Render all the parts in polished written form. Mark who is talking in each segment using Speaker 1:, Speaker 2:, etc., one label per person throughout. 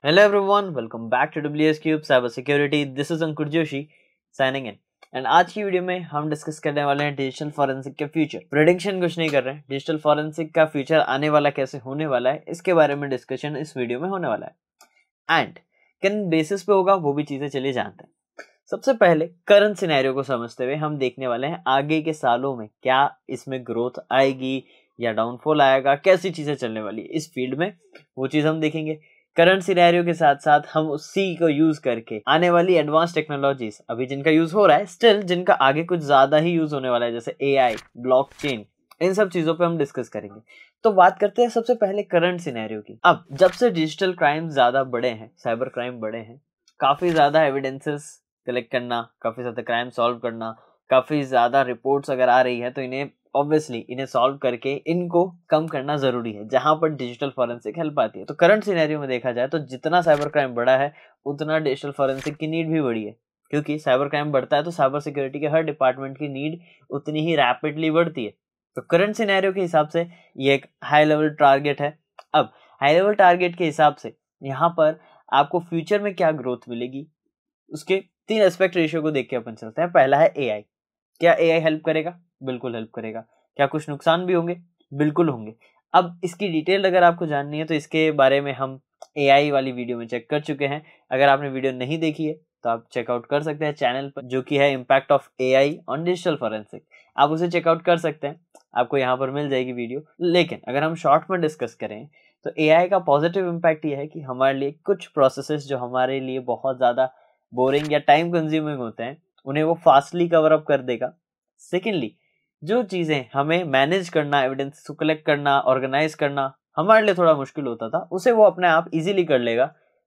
Speaker 1: Hello everyone, welcome back to WS Cube Cyber Security. This is Ankur Joshi signing in. And आज की video में हम discuss करने वाले हैं डिजिटल फॉरेंसिक के फ्यूचर। प्रेडिक्शन कुछ नहीं कर रहे हैं, डिजिटल फॉरेंसिक का फ्यूचर आने वाला कैसे होने वाला है इसके बारे में डिस्कशन इस वीडियो में होने वाला है। एंड किन बेसिस पे होगा वो भी चीजें चलिए जानते हैं। सबसे पहले करंट सिनेरियो को समझते हुए हम देखने वाले हैं आगे के सालों में क्या इसमें ग्रोथ आएगी या डाउनफॉल आएगा, कैसी चीजें चलने वाली है इस फील्ड में, वो चीज हम देखेंगे। करंट सिनेरियो के साथ साथ हम उसी को यूज करके आने वाली एडवांस टेक्नोलॉजीज अभी जिनका यूज हो रहा है, स्टिल जिनका आगे कुछ ज्यादा ही यूज होने वाला है, जैसे एआई, ब्लॉकचेन, इन सब चीजों पे हम डिस्कस करेंगे। तो बात करते हैं सबसे पहले करंट सिनेरियो की। अब जब से डिजिटल क्राइम ज्यादा बढ़े हैं, साइबर क्राइम बढ़े हैं, काफी ज्यादा एविडेंसेस कलेक्ट करना, काफी ज्यादा क्राइम सॉल्व करना, काफी ज्यादा रिपोर्ट्स अगर आ रही है तो इन्हें ऑब्वियसली इन्हें सॉल्व करके इनको कम करना जरूरी है, जहां पर डिजिटल फॉरेंसिक हेल्प आती है। तो करंट सिनेरियो में देखा जाए तो जितना साइबर क्राइम बढ़ा है उतना डिजिटल फॉरेंसिक की नीड भी बढ़ी है, क्योंकि साइबर क्राइम बढ़ता है तो साइबर सिक्योरिटी के हर डिपार्टमेंट की नीड उतनी ही रैपिडली बढ़ती है। तो करंट सिनेरियो के हिसाब से ये एक हाई लेवल टारगेट है। अब हाई लेवल टारगेट के हिसाब से यहाँ पर आपको फ्यूचर में क्या ग्रोथ मिलेगी उसके 3 एस्पेक्ट रेशियो को देख के अपन चलते हैं। पहला है एआई। क्या एआई हेल्प करेगा? बिल्कुल हेल्प करेगा। क्या कुछ नुकसान भी होंगे? बिल्कुल होंगे। अब इसकी डिटेल अगर आपको जाननी है तो इसके बारे में हम एआई वाली वीडियो में चेक कर चुके हैं। अगर आपने वीडियो नहीं देखी है तो आप चेकआउट कर सकते हैं चैनल पर, जो कि है impact of AI on digital forensic. आप उसे चेकआउट कर सकते हैं, आपको यहाँ पर मिल जाएगी वीडियो। लेकिन अगर हम शॉर्ट में डिस्कस करें तो एआई का पॉजिटिव इम्पैक्ट ये है कि हमारे लिए कुछ प्रोसेसेस जो हमारे लिए बहुत ज्यादा बोरिंग या टाइम कंज्यूमिंग होते हैं उन्हें वो फास्टली कवर अप कर देगा। सेकेंडली, जो चीजें हमें मैनेज करना, एविडेंस को कलेक्ट करना, ऑर्गेनाइज करना हमारे लिए थोड़ा मुश्किल होता था, उसे वो अपने आप इजीली कर लेगा।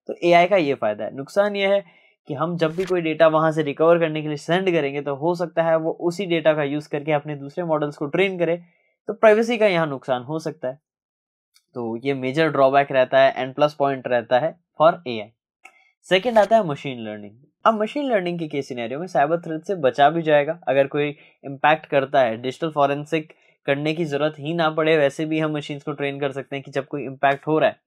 Speaker 1: तो एआई का ये फायदा है। नुकसान ये है कि हम जब भी कोई डेटा वहां से रिकवर करने के लिए सेंड करेंगे तो हो सकता है वो उसी डेटा का यूज करके अपने दूसरे मॉडल्स को ट्रेन करे, तो प्राइवेसी का यहाँ नुकसान हो सकता है। तो ये मेजर ड्रॉबैक रहता है एंड प्लस पॉइंट रहता है फॉर एआई। सेकेंड आता है मशीन लर्निंग। अब मशीन लर्निंग के केस सिनेरियो में साइबर थ्रेट से बचा भी जाएगा। अगर कोई इम्पैक्ट करता है, डिजिटल फॉरेंसिक करने की जरूरत ही ना पड़े, वैसे भी हम मशीन्स को ट्रेन कर सकते हैं कि जब कोई इम्पैक्ट हो रहा है,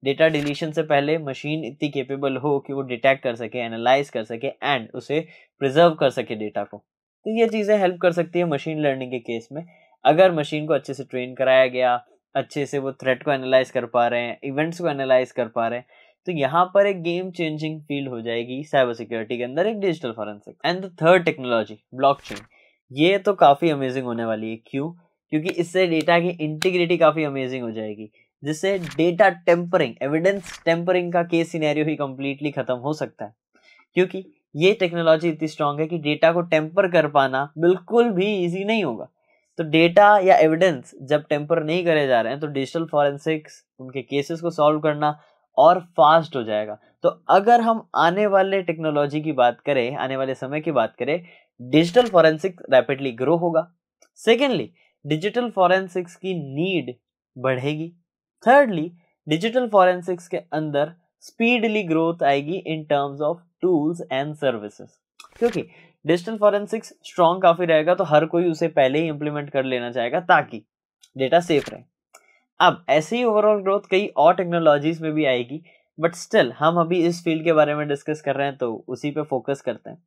Speaker 1: डेटा डिलीशन से पहले मशीन इतनी केपेबल हो कि वो डिटेक्ट कर सके, एनालाइज कर सके एंड उसे प्रिजर्व कर सके डेटा को। तो ये चीजें हेल्प कर सकती है मशीन लर्निंग के केस में। अगर मशीन को अच्छे से ट्रेन कराया गया, अच्छे से वो थ्रेट को एनालाइज कर पा रहे हैं, इवेंट्स को एनालाइज कर पा रहे हैं, तो यहाँ पर एक गेम चेंजिंग फील्ड हो जाएगी साइबर सिक्योरिटी के अंदर, एक digital forensic. And the third technology blockchain. ये तो काफी अमेजिंग होने वाली है। क्यों? क्योंकि इससे डेटा की इंटीग्रिटी काफी अमेजिंग हो जाएगी, जिससे डेटा टेम्परिंग, एविडेंस टेम्परिंग का केस सिनेरियो ही कंप्लीटली खत्म हो सकता है। क्योंकि ये टेक्नोलॉजी इतनी स्ट्रांग है कि डेटा को टेम्पर कर पाना बिल्कुल भी इजी नहीं होगा। तो डेटा या एविडेंस जब टेम्पर नहीं करे जा रहे हैं तो डिजिटल फॉरेंसिक्स उनके केसेस को सॉल्व करना और फास्ट हो जाएगा। तो अगर हम आने वाले टेक्नोलॉजी की बात करें, आने वाले समय की बात करें, डिजिटल फॉरेंसिक्स रैपिडली ग्रो होगा। सेकेंडली, डिजिटल फॉरेंसिक्स की नीड बढ़ेगी। थर्डली, डिजिटल फॉरेंसिक्स के अंदर स्पीडली ग्रोथ आएगी in terms of tools and services. क्योंकि डिजिटल फॉरेंसिक्स स्ट्रॉन्ग काफी रहेगा तो हर कोई उसे पहले ही इंप्लीमेंट कर लेना चाहेगा ताकि डेटा सेफ रहे। अब ऐसी ही ओवरऑल ग्रोथ कई और टेक्नोलॉजीज में भी आएगी, बट स्टिल हम अभी इस फील्ड के बारे में डिस्कस कर रहे हैं तो उसी पे फोकस करते हैं।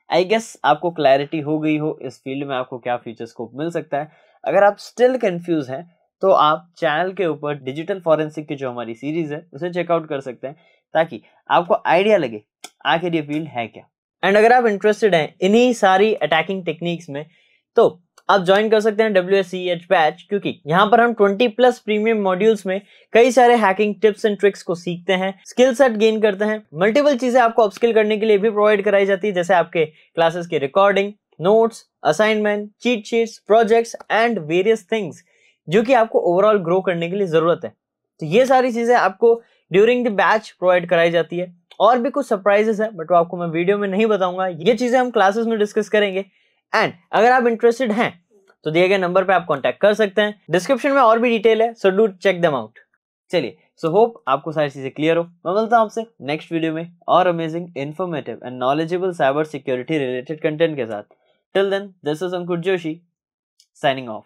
Speaker 1: आई गेस आपको क्लैरिटी हो गई हो इस फील्ड में आपको क्या फ्यूचर स्कोप मिल सकता है। अगर आप स्टिल कंफ्यूज हैं तो आप चैनल के ऊपर डिजिटल फॉरेंसिक की जो हमारी सीरीज है उसे चेकआउट कर सकते हैं, ताकि आपको आइडिया लगे आखिर ये फील्ड है क्या। एंड अगर आप इंटरेस्टेड हैं इन्हीं सारी अटैकिंग टेक्निक्स में तो आप ज्वाइन कर सकते हैं WSCH बैच, क्योंकि यहाँ पर हम 20+ प्रीमियम मॉड्यूल्स में कई सारे हैकिंग टिप्स एंड ट्रिक्स को सीखते हैं, स्किल सेट गेन करते हैं। मल्टीपल चीजें आपको अपस्किल करने के लिए भी प्रोवाइड कराई जाती है, जैसे आपके क्लासेस की recording, notes, assignment, cheat sheets, projects and various things जो कि आपको ओवरऑल ग्रो करने के लिए जरूरत है। तो ये सारी चीजें आपको ड्यूरिंग द बैच प्रोवाइड कराई जाती है। और भी कुछ सरप्राइजेस है बट वो आपको मैं वीडियो में नहीं बताऊंगा, ये चीजें हम क्लासेस में डिस्कस करेंगे। एंड अगर आप इंटरेस्टेड हैं तो दिए गए नंबर पे आप कांटेक्ट कर सकते हैं। डिस्क्रिप्शन में और भी डिटेल है, so do check them out. चलिए, सो होप आपको सारी चीजें क्लियर हो। मैं मिलता हूं आपसे नेक्स्ट वीडियो में और amazing, informative and knowledgeable cyber security related content के साथ। Till then, this is Ankur Joshi signing of.